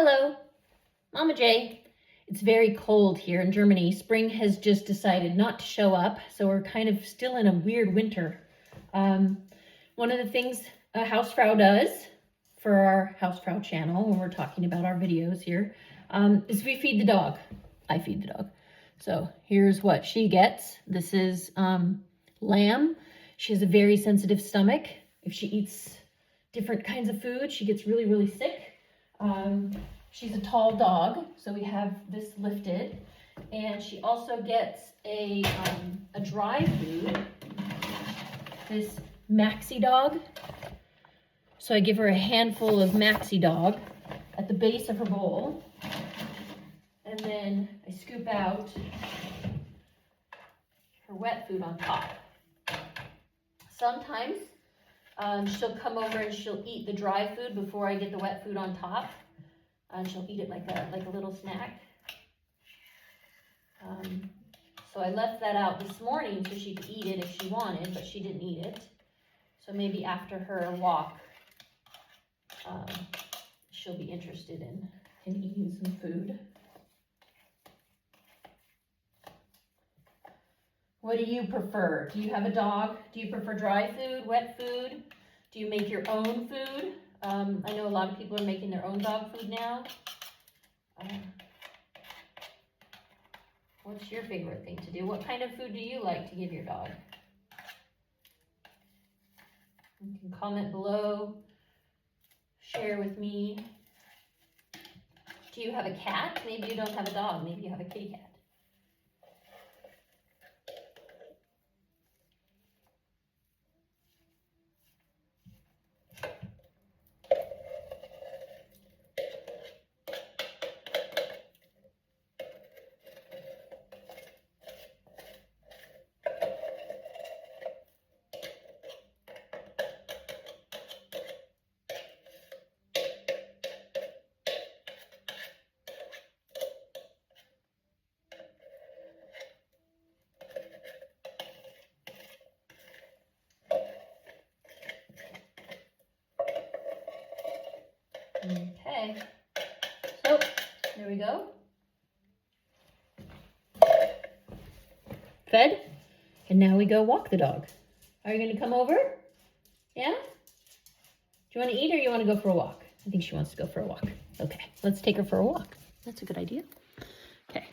Hello, Mama J. It's very cold here in Germany. Spring has just decided not to show up, so we're kind of still in a weird winter. One of the things a Hausfrau does for our Hausfrau channel when we're talking about our videos here is we feed the dog. I feed the dog. So here's what she gets. This is lamb. She has a very sensitive stomach. If she eats different kinds of food, she gets really, really sick. She's a tall dog, so we have this lifted, and she also gets a dry food, this maxi dog. So I give her a handful of maxi dog at the base of her bowl, and then I scoop out her wet food on top. Sometimes she'll come over and she'll eat the dry food before I get the wet food on top. She'll eat it like a little snack. So I left that out this morning so she could eat it if she wanted, but she didn't eat it. So maybe after her walk, she'll be interested in eating some food. What do you prefer? Do you have a dog? Do you prefer dry food, wet food? Do you make your own food? I know a lot of people are making their own dog food now. What's your favorite thing to do? What kind of food do you like to give your dog? You can comment below, share with me. Do you have a cat? Maybe you don't have a dog, maybe you have a kitty cat. Okay, so there we go. Fed, and now we go walk the dog. Are you going to come over? Yeah? Do you want to eat or you want to go for a walk? I think she wants to go for a walk. Okay, let's take her for a walk. That's a good idea. Okay.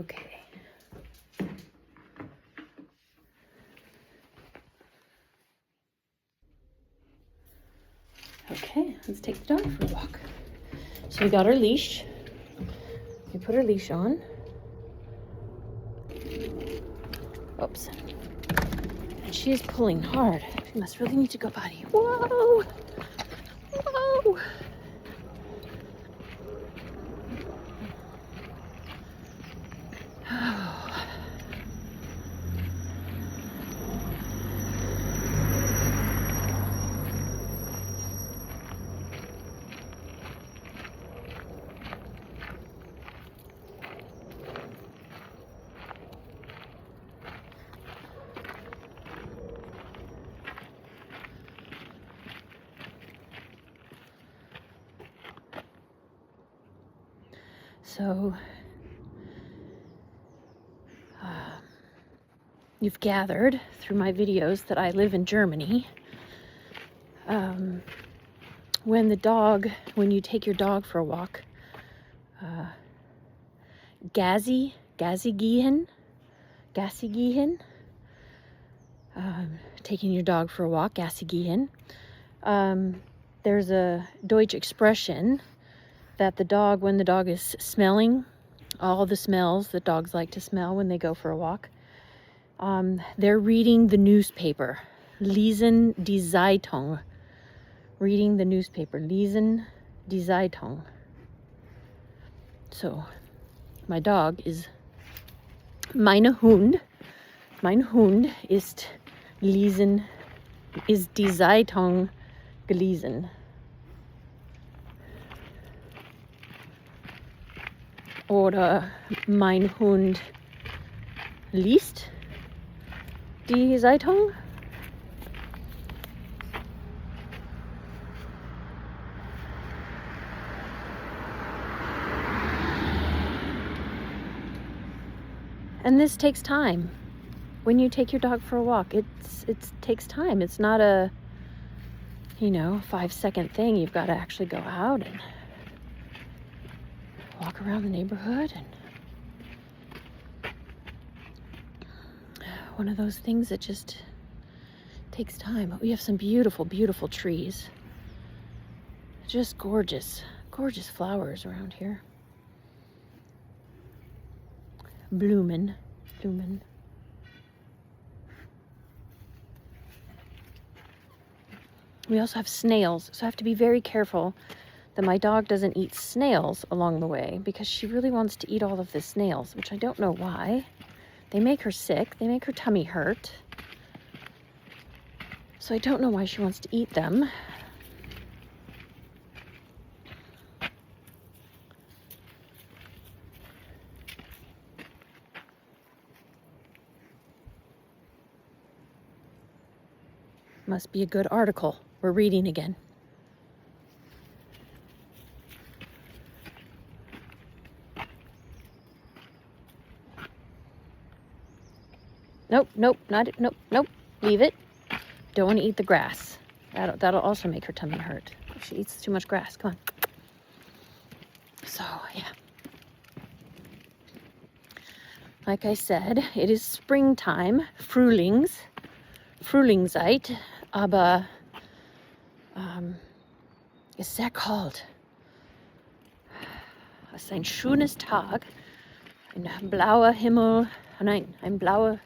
Okay. Okay, let's take the dog for a walk. So we got her leash. We put her leash on. Oops. And she is pulling hard. She must really need to go potty. Whoa! Whoa! So, you've gathered through my videos that I live in Germany. When you take your dog for a walk, Gassi gehen, taking your dog for a walk, Gassi gehen. There's a Deutsch expression that when the dog is smelling all the smells that dogs like to smell when they go for a walk, they're reading the newspaper. Lesen die Zeitung. Reading the newspaper. Lesen die Zeitung. So, my dog is mein Hund ist lesen ist die Zeitung gelesen. Oder mein Hund liest die Zeitung. And this takes time. When you take your dog for a walk, it takes time. It's not a, 5-second thing. You've got to actually go out and walk around the neighborhood. And one of those things that just takes time. We have some beautiful, beautiful trees. Just gorgeous, gorgeous flowers around here. Bloomin'. We also have snails, so I have to be very careful that my dog doesn't eat snails along the way, because she really wants to eat all of the snails, which I don't know why. They make her sick. They make her tummy hurt. So I don't know why she wants to eat them. Must be a good article. We're reading again. Nope, not it. Nope. Leave it. Don't want to eat the grass. That'll also make her tummy hurt if she eats too much grass. Come on. So, yeah. Like I said, it is springtime. Frühlingszeit. Aber es ist sehr kalt. Es ist ein schönes Tag. Ein blauer Himmel. Nein, ein blauer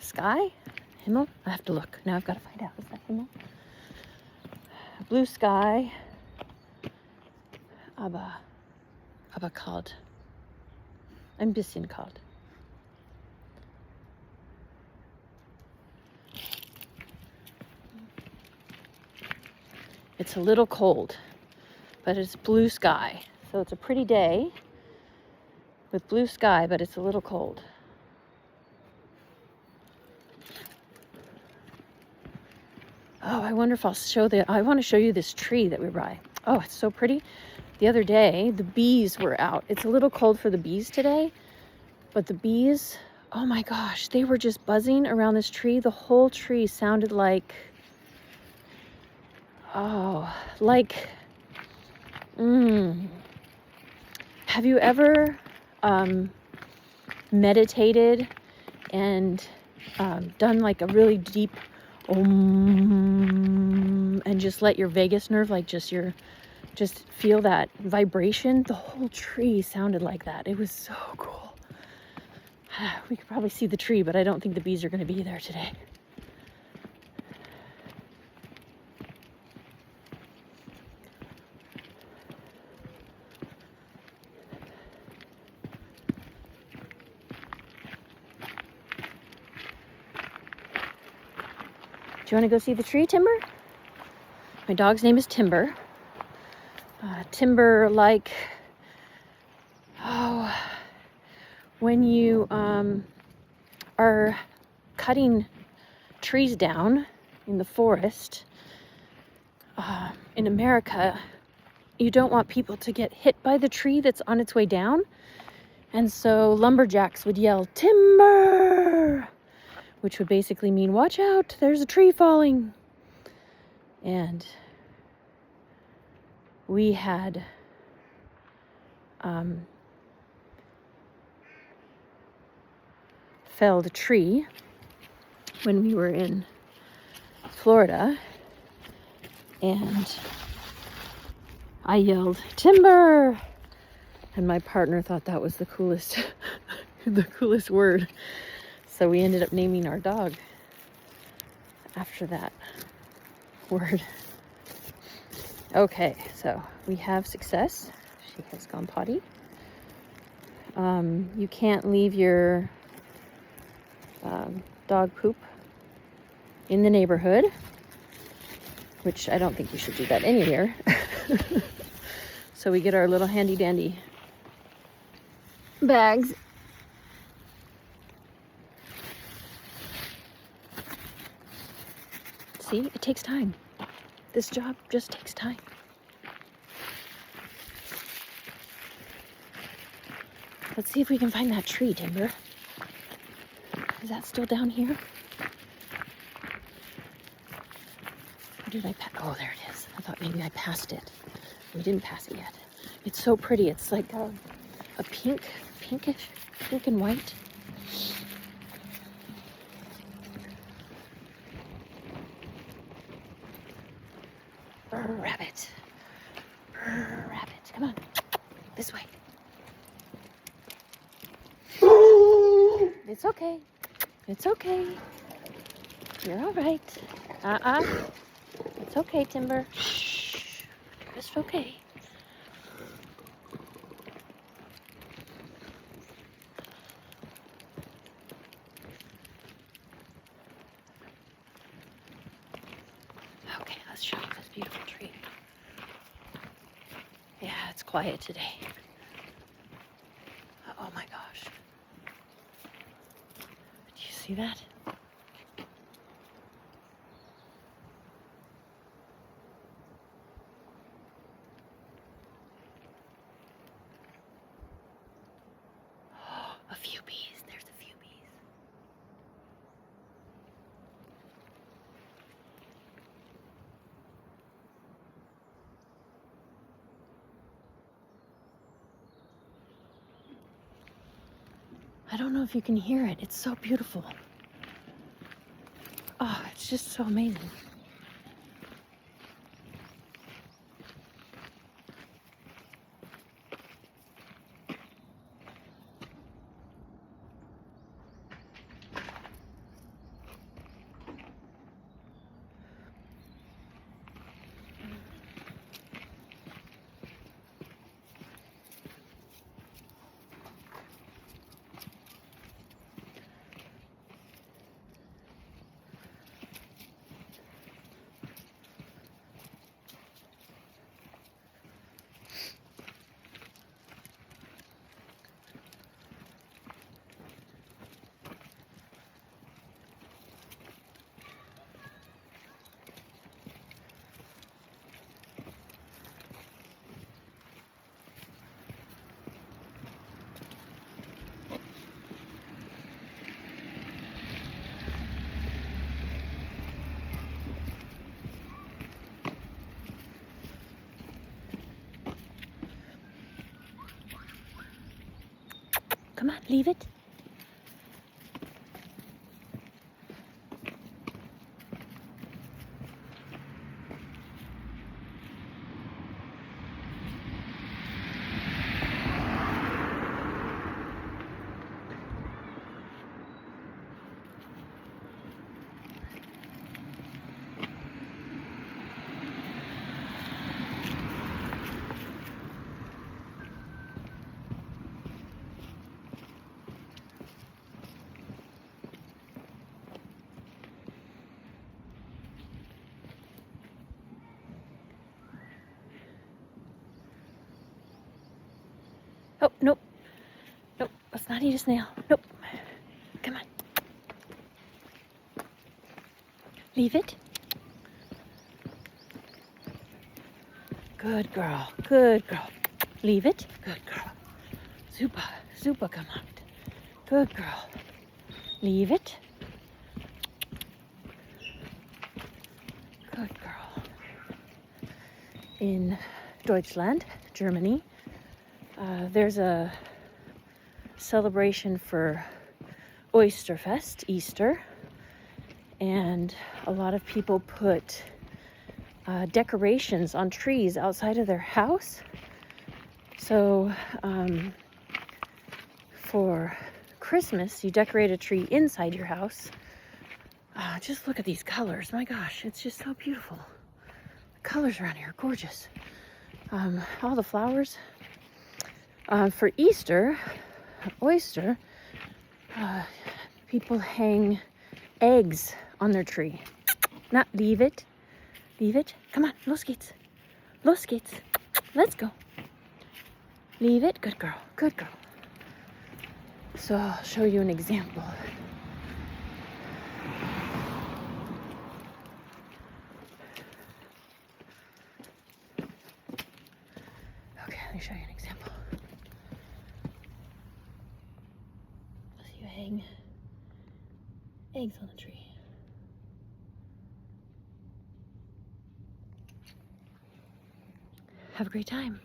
sky? Himmel? I have to look. Now I've got to find out. Is that Himmel? Blue sky. Aber kalt. Ein bisschen kalt. It's a little cold, but it's blue sky. So it's a pretty day with blue sky, but it's a little cold. Oh, I wonder if I'll I want to show you this tree that we're by. Oh, it's so pretty. The other day, the bees were out. It's a little cold for the bees today, but the bees, oh my gosh, they were just buzzing around this tree. The whole tree sounded like, have you ever meditated and done like a really deep and just let your vagus nerve, just feel that vibration? The whole tree sounded like that. It was so cool. We could probably see the tree, but I don't think the bees are going to be there today. Do you want to go see the tree, Timber? My dog's name is Timber. Timber, when you are cutting trees down in the forest, in America, you don't want people to get hit by the tree that's on its way down. And so lumberjacks would yell, "Timber!" which would basically mean, watch out, there's a tree falling. And we had felled a tree when we were in Florida, and I yelled, "Timber!" and my partner thought that was the coolest the coolest word. So we ended up naming our dog after that word. Okay, so we have success. She has gone potty. You can't leave your dog poop in the neighborhood, which I don't think we should do that anywhere. So we get our little handy dandy bags. See, it takes time. This job just takes time. Let's see if we can find that tree, Timber. Is that still down here? Or did I pass? Oh, there it is. I thought maybe I passed it. We didn't pass it yet. It's so pretty. It's like a pinkish, pink and white. Rabbit. Rabbit. Come on. This way. It's okay. It's okay. You're all right. It's okay, Timber. Shh. It's okay. Okay, let's show you this beautiful tree. Yeah, it's quiet today. Oh my gosh. Do you see that? A few bees. There's a few bees. I don't know if you can hear it. It's so beautiful. Oh, it's just so amazing. Come on, leave it. Oh, nope. Nope, let's not eat a snail. Nope. Come on. Leave it. Good girl. Good girl. Leave it. Good girl. Super. Super gemacht. Good girl. Leave it. Good girl. In Deutschland, Germany, there's a celebration for Oysterfest, Easter, and a lot of people put decorations on trees outside of their house. So for Christmas, you decorate a tree inside your house. Just look at these colors. My gosh, it's just so beautiful. The colors around here are gorgeous. All the flowers. For Easter, people hang eggs on their tree. Not leave it. Leave it. Come on, los geht's. Los geht's. Let's go. Leave it. Good girl. Good girl. So I'll show you an example. Okay, let me show you an example. So you hang eggs on the tree. Have a great time.